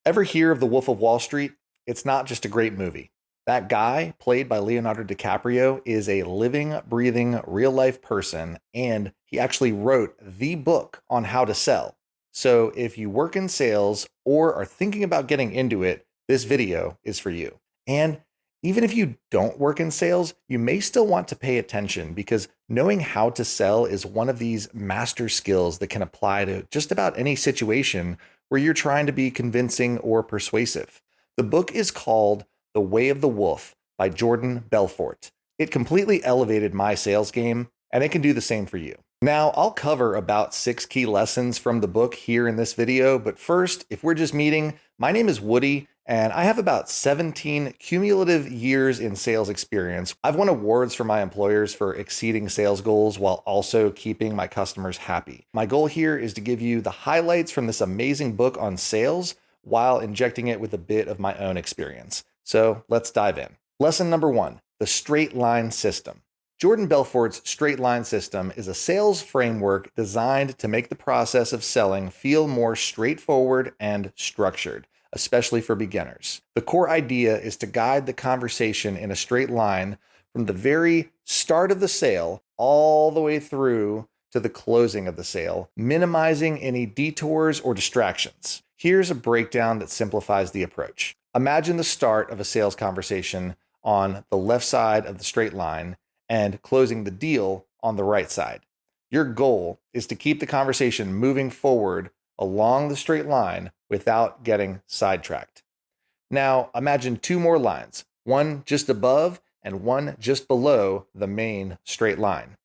Ever hear of The Wolf of Wall Street? It's not just a great movie. That guy, played by Leonardo DiCaprio, is a living, breathing, real life person, and he actually wrote the book on how to sell. So if you work in sales or are thinking about getting into it, this video is for you. And even if you don't work in sales, you may still want to pay attention because knowing how to sell is one of these master skills that can apply to just about any situation where you're trying to be convincing or persuasive. The book is called The Way of the Wolf by Jordan Belfort. It completely elevated my sales game, and it can do the same for you. Now, I'll cover about 6 key lessons from the book here in this video, but first, if we're just meeting, my name is Woody, and I have about 17 cumulative years in sales experience. I've won awards for my employers for exceeding sales goals while also keeping my customers happy. My goal here is to give you the highlights from this amazing book on sales while injecting it with a bit of my own experience. So let's dive in. Lesson number 1, the straight line system. Jordan Belfort's straight line system is a sales framework designed to make the process of selling feel more straightforward and structured, especially for beginners. The core idea is to guide the conversation in a straight line from the very start of the sale all the way through to the closing of the sale, minimizing any detours or distractions. Here's a breakdown that simplifies the approach. Imagine the start of a sales conversation on the left side of the straight line and closing the deal on the right side. Your goal is to keep the conversation moving forward along the straight line without getting sidetracked. Now, imagine 2 more lines, one just above and one just below the main straight line.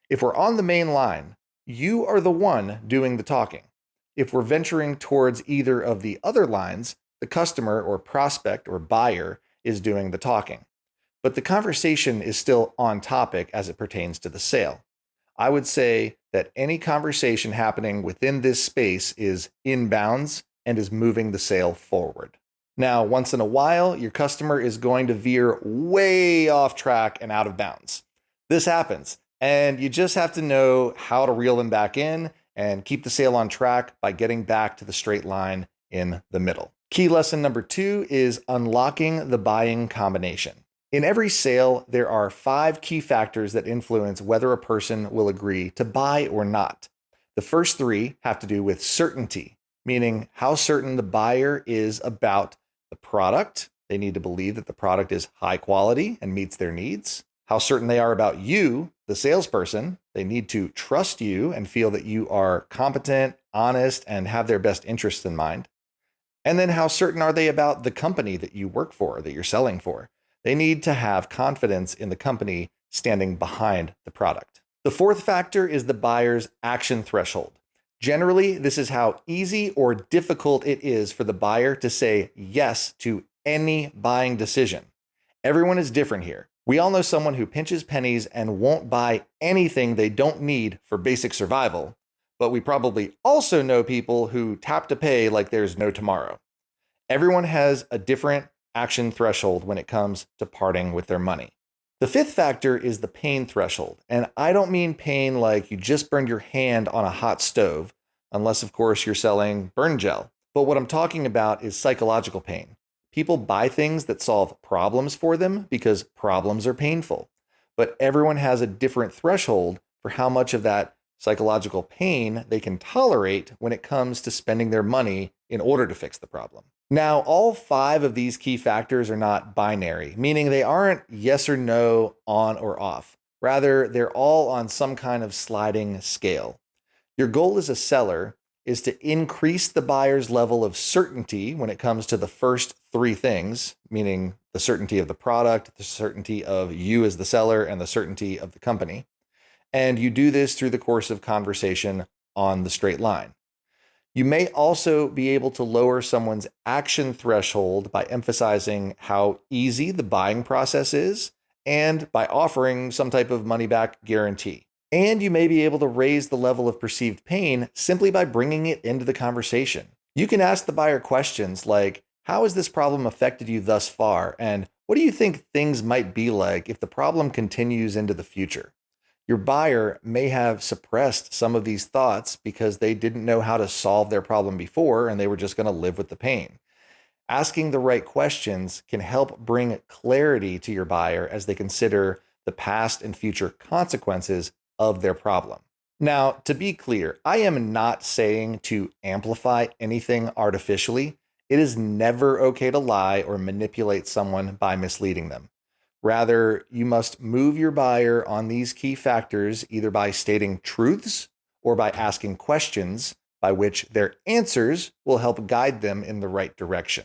If we're on the main line, you are the one doing the talking. If we're venturing towards either of the other lines, the customer or prospect or buyer is doing the talking. But the conversation is still on topic as it pertains to the sale. I would say that any conversation happening within this space is inbounds and is moving the sale forward. Now, once in a while, your customer is going to veer way off track and out of bounds. This happens, and you just have to know how to reel them back in and keep the sale on track by getting back to the straight line in the middle. Key lesson number 2 is unlocking the buying combination. In every sale, there are 5 key factors that influence whether a person will agree to buy or not. The first 3 have to do with certainty, meaning how certain the buyer is about the product. They need to believe that the product is high quality and meets their needs. How certain they are about you, the salesperson. They need to trust you and feel that you are competent, honest, and have their best interests in mind. And then how certain are they about the company that you work for, that you're selling for? They need to have confidence in the company standing behind the product. The fourth factor is the buyer's action threshold. Generally, this is how easy or difficult it is for the buyer to say yes to any buying decision. Everyone is different here. We all know someone who pinches pennies and won't buy anything they don't need for basic survival, but we probably also know people who tap to pay like there's no tomorrow. Everyone has a different action threshold when it comes to parting with their money. The fifth factor is the pain threshold. And I don't mean pain like you just burned your hand on a hot stove, unless of course you're selling burn gel. But what I'm talking about is psychological pain. People buy things that solve problems for them because problems are painful. But everyone has a different threshold for how much of that psychological pain they can tolerate when it comes to spending their money in order to fix the problem. Now, all 5 of these key factors are not binary, meaning they aren't yes or no, on or off. Rather, they're all on some kind of sliding scale. Your goal as a seller is to increase the buyer's level of certainty when it comes to the first 3 things, meaning the certainty of the product, the certainty of you as the seller, and the certainty of the company. And you do this through the course of conversation on the straight line. You may also be able to lower someone's action threshold by emphasizing how easy the buying process is and by offering some type of money back guarantee. And you may be able to raise the level of perceived pain simply by bringing it into the conversation. You can ask the buyer questions like, how has this problem affected you thus far? And what do you think things might be like if the problem continues into the future? Your buyer may have suppressed some of these thoughts because they didn't know how to solve their problem before and they were just going to live with the pain. Asking the right questions can help bring clarity to your buyer as they consider the past and future consequences of their problem. Now, to be clear, I am not saying to amplify anything artificially. It is never okay to lie or manipulate someone by misleading them. Rather, you must move your buyer on these key factors either by stating truths or by asking questions by which their answers will help guide them in the right direction.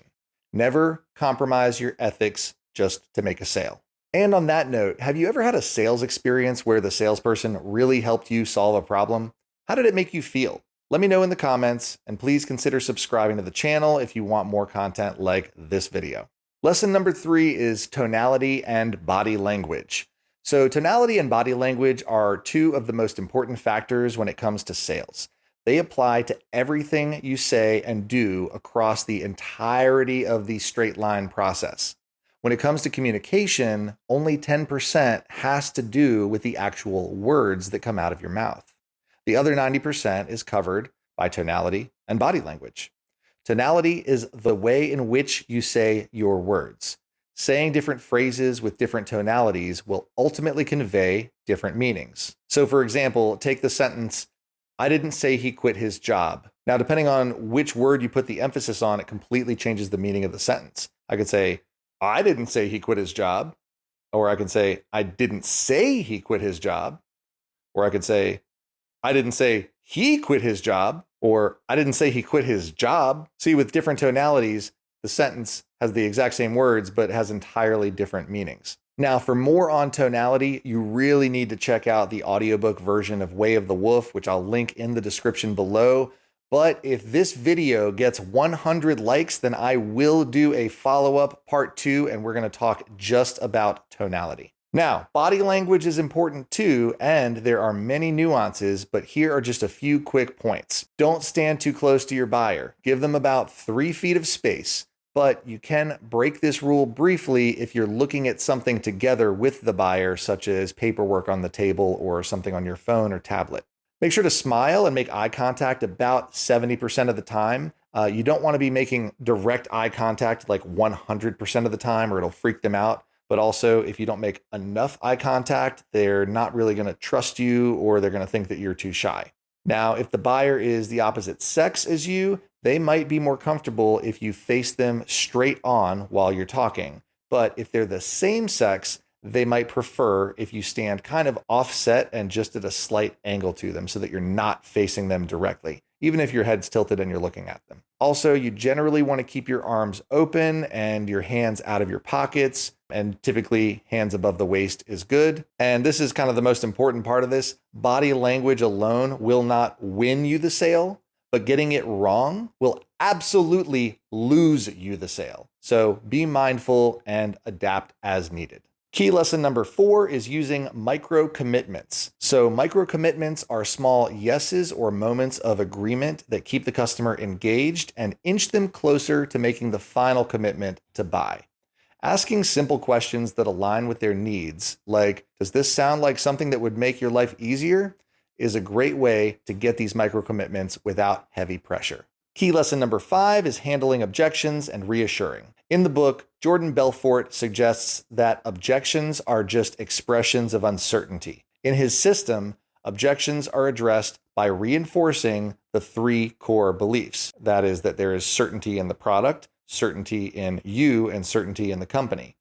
Never compromise your ethics just to make a sale. And on that note, have you ever had a sales experience where the salesperson really helped you solve a problem? How did it make you feel? Let me know in the comments, and please consider subscribing to the channel if you want more content like this video. Lesson number 3 is tonality and body language. So tonality and body language are two of the most important factors when it comes to sales. They apply to everything you say and do across the entirety of the straight line process. When it comes to communication, only 10% has to do with the actual words that come out of your mouth. The other 90% is covered by tonality and body language. Tonality is the way in which you say your words. Saying different phrases with different tonalities will ultimately convey different meanings. So, for example, take the sentence, "I didn't say he quit his job." Now, depending on which word you put the emphasis on, it completely changes the meaning of the sentence. I could say, "I didn't say he quit his job." Or I could say, "I didn't say he quit his job." Or I could say, "I didn't say he quit his job." Or "I didn't say he quit his job." See, with different tonalities, the sentence has the exact same words, but has entirely different meanings. Now, for more on tonality, you really need to check out the audiobook version of Way of the Wolf, which I'll link in the description below. But if this video gets 100 likes, then I will do a follow-up part 2, and we're going to talk just about tonality. Now, body language is important too, and there are many nuances, but here are just a few quick points. Don't stand too close to your buyer. Give them about 3 feet of space, but you can break this rule briefly if you're looking at something together with the buyer, such as paperwork on the table or something on your phone or tablet. Make sure to smile and make eye contact about 70% of the time. You don't want to be making direct eye contact like 100% of the time, or it'll freak them out. But also, if you don't make enough eye contact, they're not really going to trust you, or they're going to think that you're too shy. Now, if the buyer is the opposite sex as you, they might be more comfortable if you face them straight on while you're talking. But if they're the same sex, they might prefer if you stand kind of offset and just at a slight angle to them so that you're not facing them directly, even if your head's tilted and you're looking at them. Also, you generally want to keep your arms open and your hands out of your pockets, and typically hands above the waist is good. And this is kind of the most important part of this. Body language alone will not win you the sale, but getting it wrong will absolutely lose you the sale. So be mindful and adapt as needed. Key lesson number 4 is using micro commitments. So micro commitments are small yeses or moments of agreement that keep the customer engaged and inch them closer to making the final commitment to buy. Asking simple questions that align with their needs, like, "Does this sound like something that would make your life easier?" is a great way to get these micro commitments without heavy pressure. Key lesson number 5 is handling objections and reassuring. In the book, Jordan Belfort suggests that objections are just expressions of uncertainty. In his system, objections are addressed by reinforcing the 3 core beliefs. That is, that there is certainty in the product, certainty in you, and certainty in the company.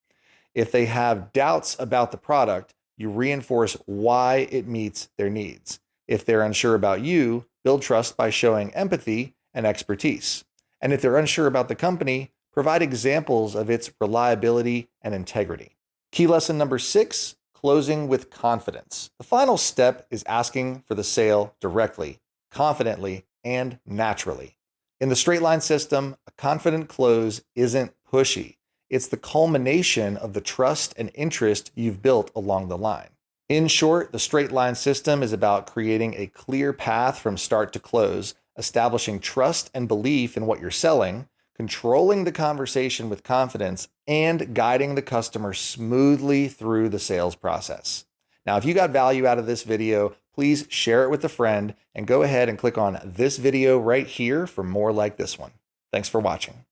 If they have doubts about the product, you reinforce why it meets their needs. If they're unsure about you, build trust by showing empathy and expertise. And if they're unsure about the company, provide examples of its reliability and integrity. Key lesson number 6, closing with confidence. The final step is asking for the sale directly, confidently, and naturally. In the straight line system, a confident close isn't pushy. It's the culmination of the trust and interest you've built along the line. In short, the straight line system is about creating a clear path from start to close, establishing trust and belief in what you're selling, controlling the conversation with confidence, and guiding the customer smoothly through the sales process. Now, if you got value out of this video, please share it with a friend and go ahead and click on this video right here for more like this one. Thanks for watching.